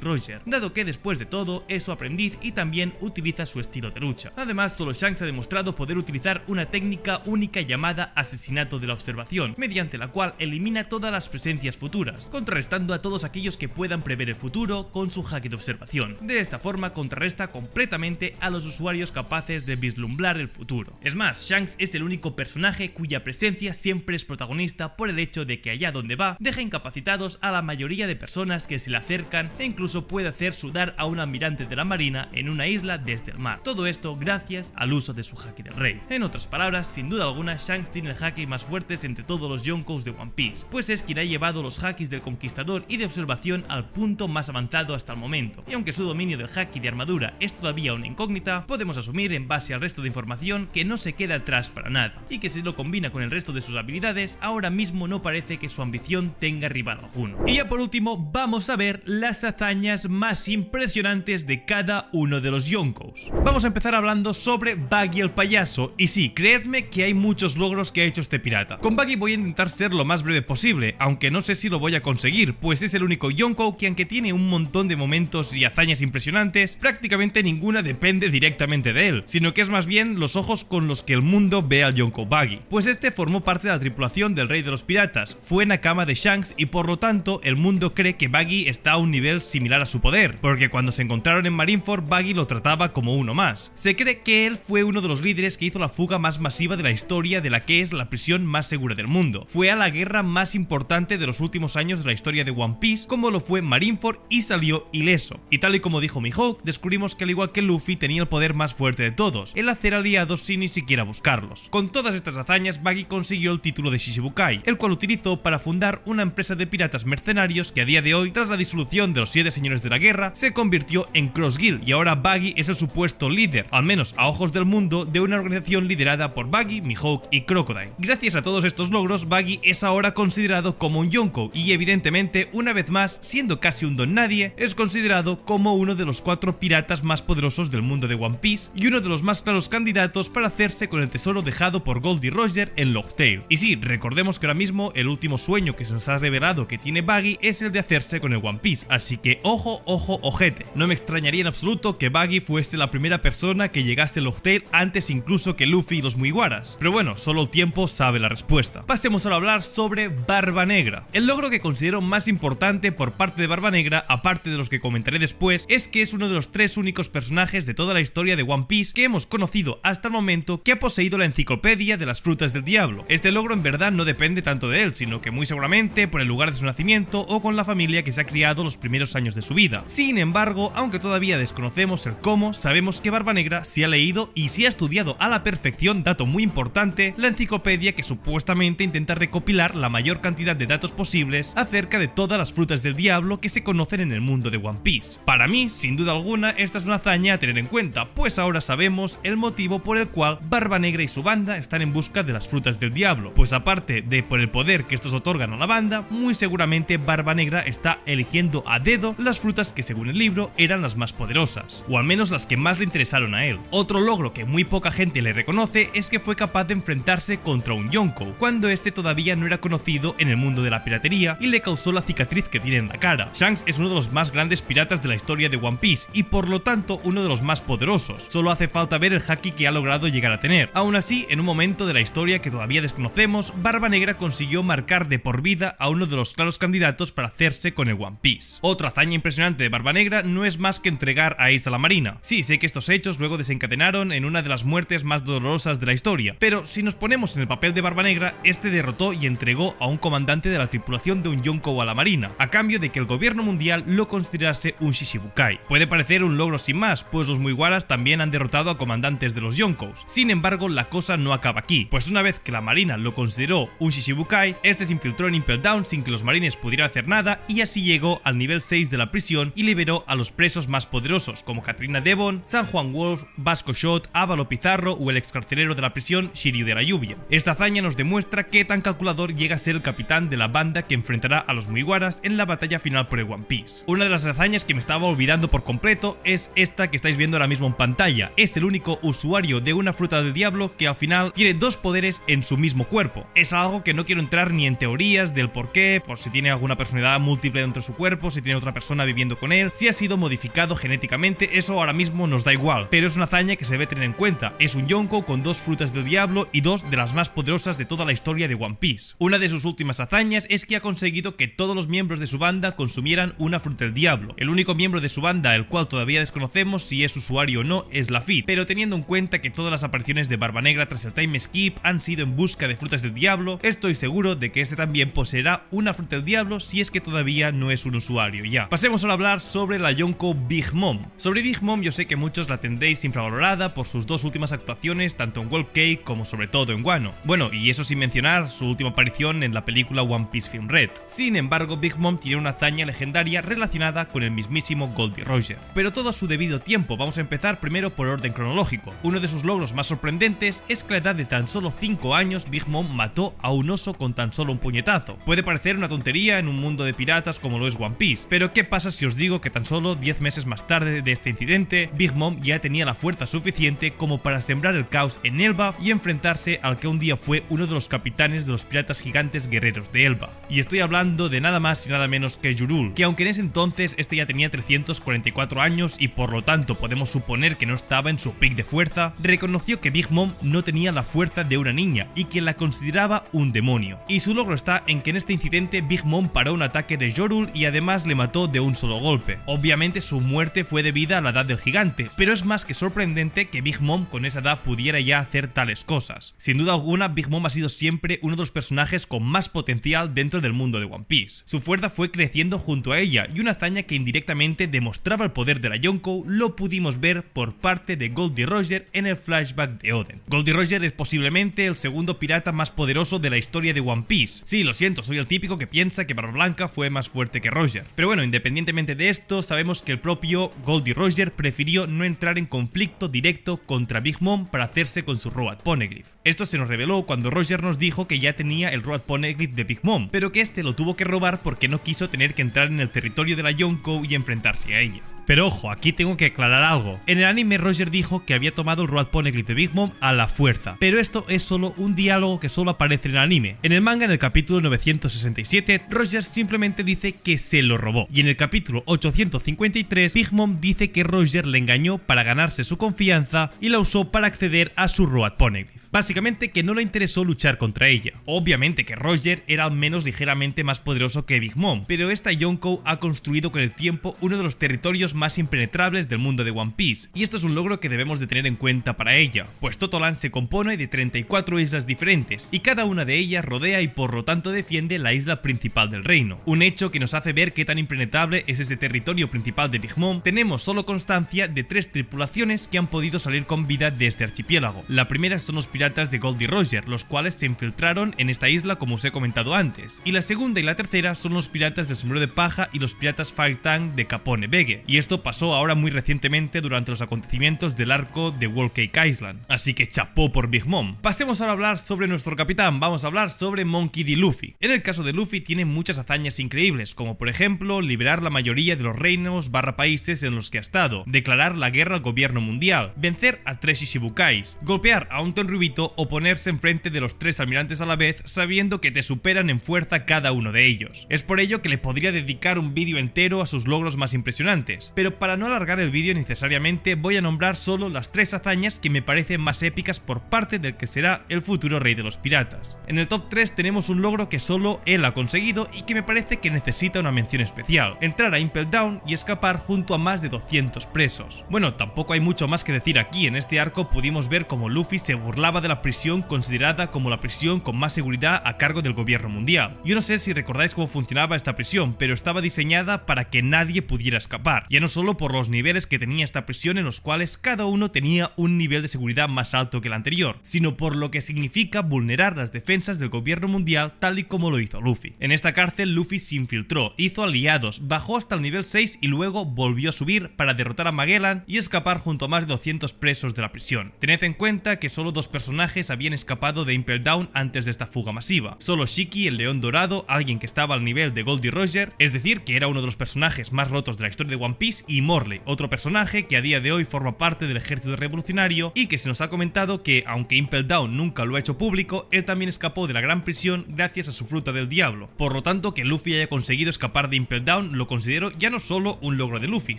Roger, dado que después de todo es su aprendiz y también utiliza su estilo de lucha. Además, solo Shanks ha demostrado poder utilizar una técnica única llamada asesinato de la observación, mediante la cual elimina todas las presencias futuras, contrarrestando a todos aquellos que puedan prever el futuro con su haki de observación. De esta forma contrarresta completamente a los usuarios capaces de vislumbrar el futuro. Es más, Shanks es el único personaje cuya presencia siempre es protagonista por el hecho de que allá donde va deja incapacitados a la mayoría de personas que se le acercan e incluso puede hacer sudar a un almirante de la marina en una isla desde el mar. Todo esto gracias al uso de su haki del rey. En otras palabras, sin duda alguna, Shanks tiene el haki más fuertes entre todos los yonkous de One Piece, pues es quien ha llevado los hakis del conquistador y de observación al punto más avanzado hasta el momento, y aunque su dominio del haki de armadura es todavía una incógnita, podemos asumir en base al resto de información que no se queda atrás para nada, y que si lo combina con el resto de sus habilidades, ahora mismo no parece que su ambición tenga rival alguno. Y ya por último, vamos a ver las hazañas más impresionantes de cada uno de los yonkous. Vamos a empezar hablando sobre Buggy el payaso, y sí, creedme que hay muchos logros que ha hecho este pirata. Con Buggy voy a intentar ser lo más breve posible, aunque no sé si lo voy a conseguir, pues es el único yonkou que, aunque tiene un montón de momentos y hazañas impresionantes, prácticamente ninguna depende directamente de él, sino que es más bien los ojos con los que el mundo ve al yonkou Buggy, pues este formó parte de la tripulación del rey de los piratas, fue nakama de Shanks y por lo tanto el mundo cree que Buggy está a un nivel similar a su poder, porque cuando se encontraron en Marineford, Buggy lo trataba como uno más. Se cree que él fue uno de los líderes que hizo la fuga más masiva de la historia de la que es la prisión más segura del mundo. Fue a la guerra más importante de los últimos años de la historia de One Piece, como lo fue Marineford, y salió ileso. Y tal y como dijo Mihawk, descubrimos que al igual que Luffy tenía el poder más fuerte de todos, el hacer aliados sin ni siquiera buscarlos. Con todas estas hazañas, Buggy consiguió el título de Shishibukai, el cual utilizó para fundar una empresa de piratas mercenarios que a día de hoy, tras la disolución de los 7 señores de la guerra, se convirtió en Cross Guild, y ahora Buggy es el supuesto líder, al menos a ojos del mundo, de una organización liderada por Buggy, Mihawk y Crocodile. Gracias a todos estos logros, Buggy es ahora considerado como un yonkou y evidentemente, una vez más, siendo casi un don nadie, es considerado como uno de los 4 piratas más poderosos del mundo de One Piece y uno de los más claros candidatos para hacerse con el tesoro dejado por Goldie Roger en Locktail. Y sí, recordemos que ahora mismo el último sueño que se nos ha revelado que tiene Buggy es el de hacerse con el One Piece, así que ojo, ojo, ojete. No me extrañaría en absoluto que Buggy fuese la primera persona que llegase a Locktail antes incluso que Luffy y los Mugiwaras, pero bueno, solo el tiempo sabe la respuesta. Pasemos ahora a hablar sobre Barba Negra. El logro que considero más importante por parte de Barba Negra, aparte de los que comentaré después, es que es uno de los 3 únicos personajes de toda la historia de One Piece que hemos conocido hasta el momento que ha poseído la enciclopedia de las frutas del diablo. Este logro en verdad no depende tanto de él, sino que muy seguramente por el lugar de su nacimiento o con la familia que se ha criado los primeros años de su vida. Sin embargo, aunque todavía desconocemos el cómo, sabemos que Barba Negra se ha leído y se ha estudiado a la perfección, dato muy importante, la enciclopedia que supuestamente intenta recopilar la mayor cantidad de datos posibles acerca de todas las frutas del diablo que se conocen en el mundo de One Piece. Para mí, sin duda alguna, esta es una hazaña a tener en cuenta, pues ahora sabemos el motivo por el cual Barba Negra y su banda están en busca de las frutas del diablo, pues aparte de por el poder que estos otorgan a la banda, muy seguramente Barba Negra está eligiendo a dedo las frutas que según el libro eran las más poderosas, o al menos las que más le interesaron a él. Otro logro que muy poca gente le reconoce es que fue capaz de enfrentarse contra un yonkou, cuando este todavía no era conocido en el mundo de la piratería y le causó la cicatriz que tiene en la cara. Shanks es uno de los más grandes piratas de la historia de One Piece y por lo tanto uno de los más poderosos, solo hace falta ver el haki que ha logrado llegar a tener. Aún así, en un momento de la historia que todavía desconocemos, Barba Negra consiguió marcar de por vida a uno de los claros candidatos para hacerse con el One Piece. Otra hazaña impresionante de Barba Negra no es más que entregar a Ace a la marina. Sí, sé que estos hechos luego desencadenaron en una de las muertes más dolorosas de la historia, pero si nos ponemos en el papel de Barba Negra, este derrotó y entregó a un comandante de la tripulación de un yonkou a la marina, a cambio de que el gobierno mundial lo considerase un Shishibukai. Puede parecer un logro sin más, pues los Mugiwaras también han derrotado a comandantes de los yonkous. Sin embargo, la cosa no acaba aquí, pues una vez que la marina lo consideró un Shishibukai, este se infiltró en Impel Down sin que los marines pudieran hacer nada y así llegó al nivel 6 de la prisión y liberó a los presos más poderosos como Katrina Devon, San Juan Wolf, Vasco Shot, Ava Lopez Bizarro o el excarcelero de la prisión Shiryu de la Lluvia. Esta hazaña nos demuestra qué tan calculador llega a ser el capitán de la banda que enfrentará a los Mugiwaras en la batalla final por el One Piece. Una de las hazañas que me estaba olvidando por completo es esta que estáis viendo ahora mismo en pantalla. Es el único usuario de una fruta del diablo que al final tiene dos poderes en su mismo cuerpo. Es algo que no quiero entrar ni en teorías del por qué, por si tiene alguna personalidad múltiple dentro de su cuerpo, si tiene otra persona viviendo con él, si ha sido modificado genéticamente, eso ahora mismo nos da igual, pero es una hazaña que se debe tener en cuenta. Es un Yonko con dos frutas del diablo y dos de las más poderosas de toda la historia de One Piece. Una de sus últimas hazañas es que ha conseguido que todos los miembros de su banda consumieran una fruta del diablo. El único miembro de su banda, el cual todavía desconocemos si es usuario o no, es Lafitte, pero teniendo en cuenta que todas las apariciones de Barba Negra tras el time skip han sido en busca de frutas del diablo, estoy seguro de que este también poseerá una fruta del diablo si es que todavía no es un usuario ya. Pasemos ahora a hablar sobre la Yonko Big Mom. Sobre Big Mom yo sé que muchos la tendréis infravalorada por sus dos últimas actuaciones tanto en Whole Cake como sobre todo en Wano. Bueno, y eso sin mencionar su última aparición en la película One Piece Film Red. Sin embargo, Big Mom tiene una hazaña legendaria relacionada con el mismísimo Goldie Roger. Pero todo a su debido tiempo. Vamos a empezar primero por orden cronológico. Uno de sus logros más sorprendentes es que a la edad de tan solo 5 años Big Mom mató a un oso con tan solo un puñetazo. Puede parecer una tontería en un mundo de piratas como lo es One Piece, pero ¿qué pasa si os digo que tan solo 10 meses más tarde de este incidente, Big Mom ya tenía la fuerza suficiente como para sembrar el caos en Elbaf y enfrentarse al que un día fue uno de los capitanes de los piratas gigantes guerreros de Elbaf? Y estoy hablando de nada más y nada menos que Yurul, que aunque en ese entonces este ya tenía 344 años y por lo tanto podemos suponer que no estaba en su pic de fuerza, reconoció que Big Mom no tenía la fuerza de una niña y que la consideraba un demonio. Y su logro está en que en este incidente Big Mom paró un ataque de Yorul y además le mató de un solo golpe. Obviamente su muerte fue debida a la edad del gigante, pero es más que sorprendente que Big Mom con esa edad pudiera ya hacer tales cosas. Sin duda alguna, Big Mom ha sido siempre uno de los personajes con más potencial dentro del mundo de One Piece. Su fuerza fue creciendo junto a ella y una hazaña que indirectamente demostraba el poder de la Yonko lo pudimos ver por parte de Goldie Roger en el flashback de Oden. Goldie Roger es posiblemente el segundo pirata más poderoso de la historia de One Piece. Sí, lo siento, soy el típico que piensa que Barba Blanca fue más fuerte que Roger. Pero bueno, independientemente de esto, sabemos que el propio Goldie Roger prefirió no entrar en conflicto directo contra Big Mom para hacerse con su Road Poneglyph. Esto se nos reveló cuando Roger nos dijo que ya tenía el Road Poneglyph de Big Mom, pero que este lo tuvo que robar porque no quiso tener que entrar en el territorio de la Yonko y enfrentarse a ella. Pero ojo, aquí tengo que aclarar algo. En el anime Roger dijo que había tomado el Road Poneglyph de Big Mom a la fuerza, pero esto es solo un diálogo que solo aparece en el anime. En el manga, en el capítulo 967, Roger simplemente dice que se lo robó, y en el capítulo 853, Big Mom dice que Roger le engañó para ganarse su confianza y la usó para acceder a su Road Poneglyph. Básicamente que no le interesó luchar contra ella. Obviamente que Roger era al menos ligeramente más poderoso que Big Mom, pero esta Yonko ha construido con el tiempo uno de los territorios más impenetrables del mundo de One Piece, y esto es un logro que debemos de tener en cuenta para ella, pues Totoland se compone de 34 islas diferentes, y cada una de ellas rodea y por lo tanto defiende la isla principal del reino, un hecho que nos hace ver qué tan impenetrable es ese territorio principal de Big Mom. Tenemos solo constancia de 3 tripulaciones que han podido salir con vida de este archipiélago. La primera son los piratas de Goldie Roger, los cuales se infiltraron en esta isla como os he comentado antes, y la segunda y la tercera son los piratas de Sombrero de Paja y los piratas Fire Tank de Capone Bege, y esto pasó ahora muy recientemente durante los acontecimientos del arco de Whole Cake Island, así que chapó por Big Mom. Pasemos ahora a hablar sobre nuestro capitán. Vamos a hablar sobre Monkey D. Luffy. En el caso de Luffy tiene muchas hazañas increíbles, como por ejemplo liberar la mayoría de los reinos / países en los que ha estado, declarar la guerra al gobierno mundial, vencer a 3 Ishibukais, golpear a un Tenryubito o ponerse enfrente de los 3 almirantes a la vez sabiendo que te superan en fuerza cada uno de ellos. Es por ello que le podría dedicar un vídeo entero a sus logros más impresionantes, pero para no alargar el vídeo necesariamente voy a nombrar solo las 3 hazañas que me parecen más épicas por parte del que será el futuro rey de los piratas. En el top 3 tenemos un logro que solo él ha conseguido y que me parece que necesita una mención especial: entrar a Impel Down y escapar junto a más de 200 presos. Bueno, tampoco hay mucho más que decir aquí. En este arco pudimos ver cómo Luffy se burlaba hablaba de la prisión considerada como la prisión con más seguridad a cargo del gobierno mundial. Yo no sé si recordáis cómo funcionaba esta prisión, pero estaba diseñada para que nadie pudiera escapar, ya no solo por los niveles que tenía esta prisión en los cuales cada uno tenía un nivel de seguridad más alto que el anterior, sino por lo que significa vulnerar las defensas del gobierno mundial tal y como lo hizo Luffy. En esta cárcel Luffy se infiltró, hizo aliados, bajó hasta el nivel 6 y luego volvió a subir para derrotar a Magellan y escapar junto a más de 200 presos de la prisión. Tened en cuenta que solo 2 personajes habían escapado de Impel Down antes de esta fuga masiva, solo Shiki, el león dorado, alguien que estaba al nivel de Goldie Roger, es decir, que era uno de los personajes más rotos de la historia de One Piece, y Morley, otro personaje que a día de hoy forma parte del ejército revolucionario y que se nos ha comentado que, aunque Impel Down nunca lo ha hecho público, él también escapó de la gran prisión gracias a su fruta del diablo. Por lo tanto, que Luffy haya conseguido escapar de Impel Down lo considero ya no solo un logro de Luffy,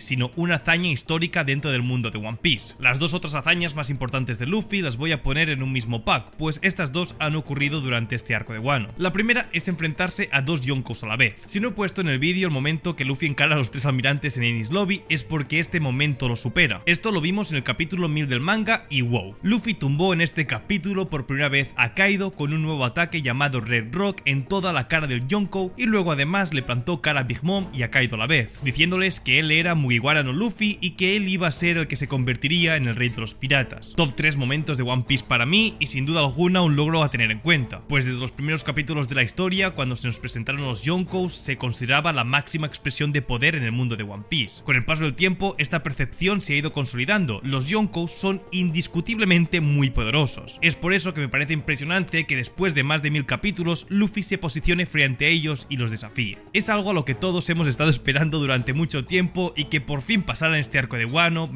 sino una hazaña histórica dentro del mundo de One Piece. Las dos otras hazañas más importantes de Luffy las voy a poner en un mismo pack, pues estas dos han ocurrido durante este arco de Wano. La primera es enfrentarse a 2 Yonkous a la vez. Si no he puesto en el vídeo el momento que Luffy encara a los 3 almirantes en Enies Lobby, es porque este momento lo supera. Esto lo vimos en el capítulo 1000 del manga y wow, Luffy tumbó en este capítulo por primera vez a Kaido con un nuevo ataque llamado Red Rock en toda la cara del Yonkou, y luego además le plantó cara a Big Mom y a Kaido a la vez, diciéndoles que él era Mugiwara no Luffy y que él iba a ser el que se convertiría en el rey de los piratas. Top 3 momentos de One Piece para mí y sin duda alguna un logro a tener en cuenta, pues desde los primeros capítulos de la historia, cuando se nos presentaron los Yonkous, se consideraba la máxima expresión de poder en el mundo de One Piece. Con el paso del tiempo, esta percepción se ha ido consolidando. Los Yonkous son indiscutiblemente muy poderosos. Es por eso que me parece impresionante que después de más de 1000 capítulos, Luffy se posicione frente a ellos y los desafíe. Es algo a lo que todos hemos estado esperando durante mucho tiempo y que por fin pasara en este arco de Wano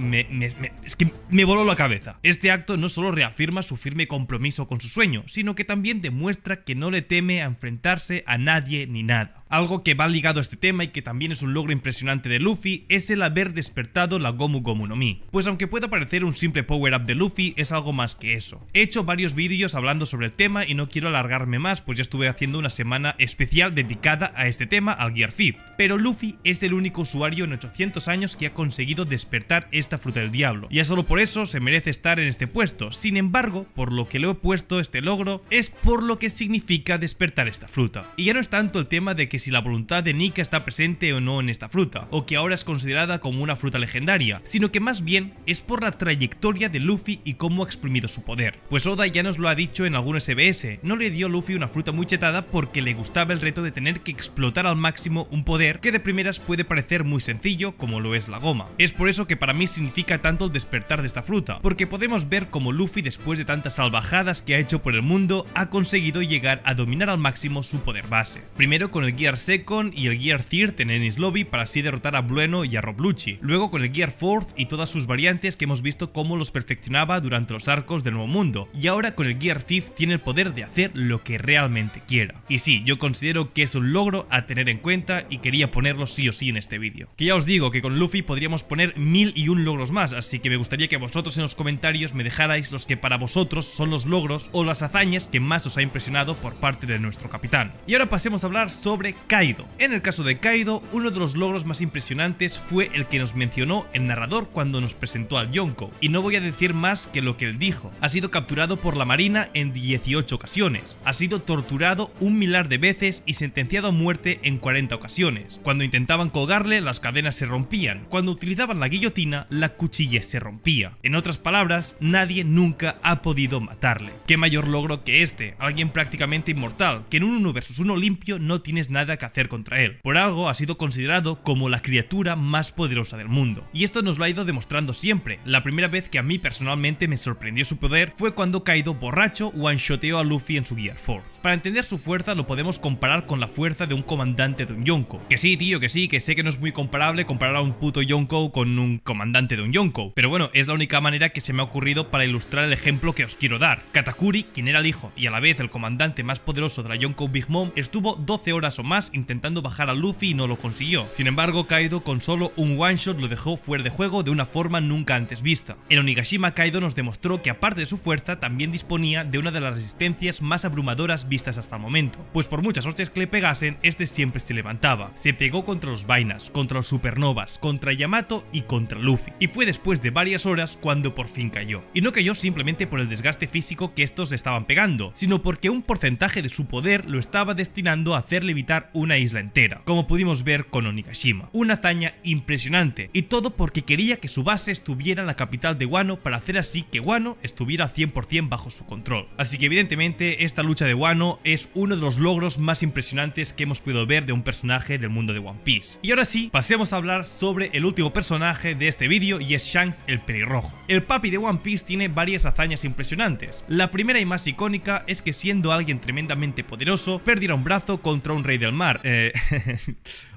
es que me voló la cabeza. Este acto no solo reafirma su firme compromiso con su sueño, sino que también demuestra que no le teme a enfrentarse a nadie ni nada. Algo que va ligado a este tema y que también es un logro impresionante de Luffy es el haber despertado la Gomu Gomu no Mi. Pues aunque pueda parecer un simple power up de Luffy, es algo más que eso. He hecho varios vídeos hablando sobre el tema y no quiero alargarme más, pues ya estuve haciendo una semana especial dedicada a este tema, al Gear 5. Pero Luffy es el único usuario en 800 años que ha conseguido despertar esta fruta del diablo. Ya solo por eso se merece estar en este puesto. Sin embargo, por lo que le he puesto este logro, es por lo que significa despertar esta fruta. Y ya no es tanto el tema de que si la voluntad de Nika está presente o no en esta fruta, o que ahora es considerada como una fruta legendaria, sino que más bien es por la trayectoria de Luffy y cómo ha exprimido su poder. Pues Oda ya nos lo ha dicho en algún SBS, no le dio a Luffy una fruta muy chetada porque le gustaba el reto de tener que explotar al máximo un poder que de primeras puede parecer muy sencillo, como lo es la goma. Es por eso que para mí significa tanto el despertar de esta fruta, porque podemos ver cómo Luffy, después de tantas salvajadas que ha hecho por el mundo, ha conseguido llegar a dominar al máximo su poder base. Primero con el Gear Second y el Gear Third en Enies Lobby para así derrotar a Blueno y a Rob Lucci. Luego con el Gear Fourth y todas sus variantes que hemos visto cómo los perfeccionaba durante los arcos del Nuevo Mundo. Y ahora con el Gear Fifth tiene el poder de hacer lo que realmente quiera. Y sí, yo considero que es un logro a tener en cuenta y quería ponerlo sí o sí en este vídeo. Que ya os digo que con Luffy podríamos poner 1001 logros más, así que me gustaría que vosotros en los comentarios me dejarais los que para vosotros son los logros o las hazañas que más os ha impresionado por parte de nuestro capitán. Y ahora pasemos a hablar sobre Kaido. En el caso de Kaido, uno de los logros más impresionantes fue el que nos mencionó el narrador cuando nos presentó al Yonkou, y no voy a decir más que lo que él dijo. Ha sido capturado por la marina en 18 ocasiones, ha sido torturado 1 milar de veces y sentenciado a muerte en 40 ocasiones. Cuando intentaban colgarle, las cadenas se rompían, cuando utilizaban la guillotina, la cuchilla se rompía. En otras palabras, nadie nunca ha podido matarle. ¿Qué mayor logro que este? Alguien prácticamente inmortal, que en un 1 vs 1 limpio no tienes nada que hacer contra él. Por algo ha sido considerado como la criatura más poderosa del mundo. Y esto nos lo ha ido demostrando siempre. La primera vez que a mí personalmente me sorprendió su poder fue cuando Kaido borracho one-shoteó a Luffy en su Gear Fourth. Para entender su fuerza lo podemos comparar con la fuerza de un comandante de un Yonkou. Que sí, tío, que sí, que sé que no es muy comparable comparar a un puto Yonkou con un comandante de un Yonkou. Pero bueno, es la única manera que se me ha ocurrido para ilustrar el ejemplo que os quiero dar. Katakuri, quien era el hijo y a la vez el comandante más poderoso de la Yonkou Big Mom, estuvo 12 horas o más más intentando bajar a Luffy y no lo consiguió. Sin embargo, Kaido con solo un one shot lo dejó fuera de juego de una forma nunca antes vista. En Onigashima, Kaido nos demostró que aparte de su fuerza también disponía de una de las resistencias más abrumadoras vistas hasta el momento, pues por muchas hostias que le pegasen, este siempre se levantaba. Se pegó contra los vainas, contra los supernovas, contra Yamato y contra Luffy, y fue después de varias horas cuando por fin cayó. Y no cayó simplemente por el desgaste físico que estos le estaban pegando, sino porque un porcentaje de su poder lo estaba destinando a hacer levitar una isla entera, como pudimos ver con Onigashima. Una hazaña impresionante, y todo porque quería que su base estuviera en la capital de Wano para hacer así que Wano estuviera 100% bajo su control. Así que evidentemente esta lucha de Wano es uno de los logros más impresionantes que hemos podido ver de un personaje del mundo de One Piece. Y ahora sí, pasemos a hablar sobre el último personaje de este vídeo, y es Shanks el pelirrojo. El papi de One Piece tiene varias hazañas impresionantes. La primera y más icónica es que siendo alguien tremendamente poderoso, perdiera un brazo contra un rey del mar.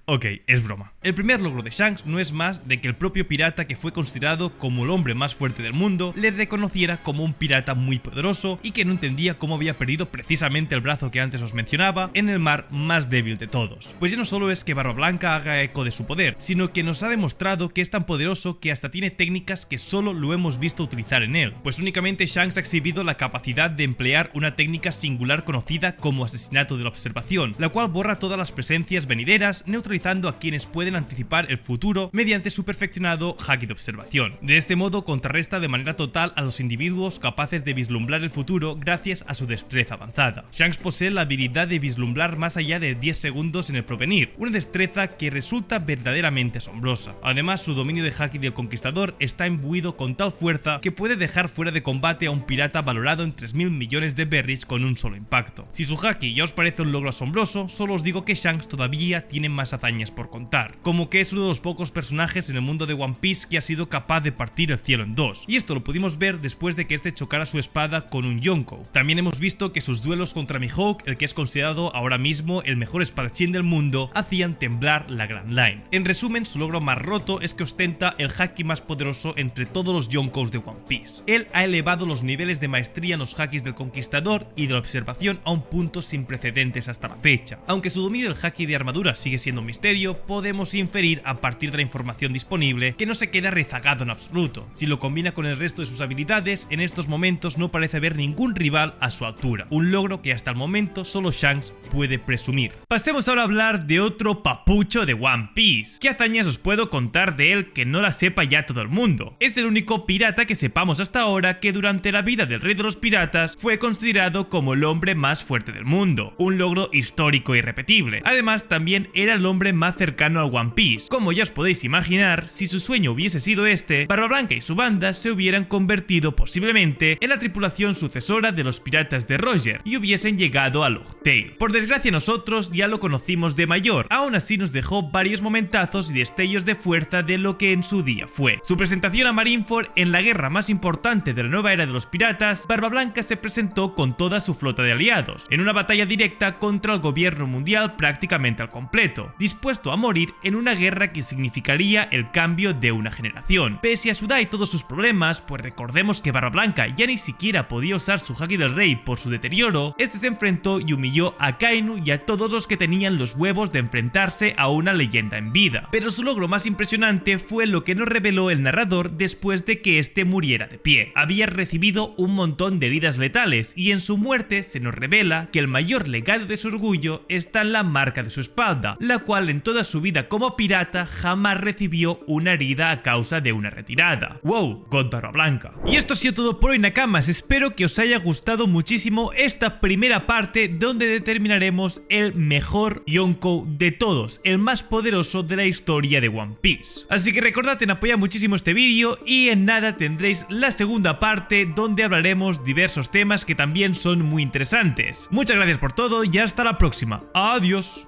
Ok, es broma. El primer logro de Shanks no es más de que el propio pirata que fue considerado como el hombre más fuerte del mundo le reconociera como un pirata muy poderoso y que no entendía cómo había perdido precisamente el brazo que antes os mencionaba en el mar más débil de todos. Pues ya no solo es que Barba Blanca haga eco de su poder, sino que nos ha demostrado que es tan poderoso que hasta tiene técnicas que solo lo hemos visto utilizar en él, pues únicamente Shanks ha exhibido la capacidad de emplear una técnica singular conocida como asesinato de la observación, la cual borra todas las presencias venideras, neutralizando a quienes pueden anticipar el futuro mediante su perfeccionado haki de observación. De este modo contrarresta de manera total a los individuos capaces de vislumbrar el futuro gracias a su destreza avanzada. Shanks posee la habilidad de vislumbrar más allá de 10 segundos en el porvenir, una destreza que resulta verdaderamente asombrosa. Además, su dominio de haki del conquistador está imbuido con tal fuerza que puede dejar fuera de combate a un pirata valorado en 3.000 millones de berries con un solo impacto. Si su haki ya os parece un logro asombroso, solo os digo que Shanks todavía tiene más hazañas por contar, como que es uno de los pocos personajes en el mundo de One Piece que ha sido capaz de partir el cielo en dos, y esto lo pudimos ver después de que este chocara su espada con un Yonkou. También hemos visto que sus duelos contra Mihawk, el que es considerado ahora mismo el mejor espadachín del mundo, hacían temblar la Grand Line. En resumen, su logro más roto es que ostenta el haki más poderoso entre todos los Yonkous de One Piece. Él ha elevado los niveles de maestría en los hakis del conquistador y de la observación a un punto sin precedentes hasta la fecha. Aunque su dominio del haki de armadura sigue siendo un misterio, podemos inferir a partir de la información disponible que no se queda rezagado en absoluto. Si lo combina con el resto de sus habilidades, en estos momentos no parece haber ningún rival a su altura, un logro que hasta el momento solo Shanks puede presumir. Pasemos ahora a hablar de otro papucho de One Piece. ¿Qué hazañas os puedo contar de él que no la sepa ya todo el mundo? Es el único pirata que sepamos hasta ahora que durante la vida del rey de los piratas fue considerado como el hombre más fuerte del mundo, un logro histórico e irrepetible. Además, también era el hombre más cercano al One Piece. Como ya os podéis imaginar, si su sueño hubiese sido este, Barba Blanca y su banda se hubieran convertido posiblemente en la tripulación sucesora de los piratas de Roger y hubiesen llegado a Locktail. Por desgracia nosotros ya lo conocimos de mayor, aún así nos dejó varios momentazos y destellos de fuerza de lo que en su día fue. Su presentación a Marineford en la guerra más importante de la nueva era de los piratas, Barba Blanca se presentó con toda su flota de aliados, en una batalla directa contra el gobierno mundial prácticamente al completo, dispuesto a morir en una guerra que significaría el cambio de una generación. Pese a Sudai y todos sus problemas, pues recordemos que Barba Blanca ya ni siquiera podía usar su haki del rey por su deterioro, este se enfrentó y humilló a Kainu y a todos los que tenían los huevos de enfrentarse a una leyenda en vida. Pero su logro más impresionante fue lo que nos reveló el narrador después de que este muriera de pie. Había recibido un montón de heridas letales y en su muerte se nos revela que el mayor legado de su orgullo está en la marca de su espalda, la cual en toda su vida como pirata jamás recibió una herida a causa de una retirada. ¡Wow! God Barba Blanca. Y esto ha sido todo por hoy, Nakamas. Espero que os haya gustado muchísimo esta primera parte donde determinaremos el mejor Yonkou de todos, el más poderoso de la historia de One Piece. Así que recordad en apoyar muchísimo este vídeo y en nada tendréis la segunda parte donde hablaremos diversos temas que también son muy interesantes. Muchas gracias por todo y hasta la próxima. Adiós.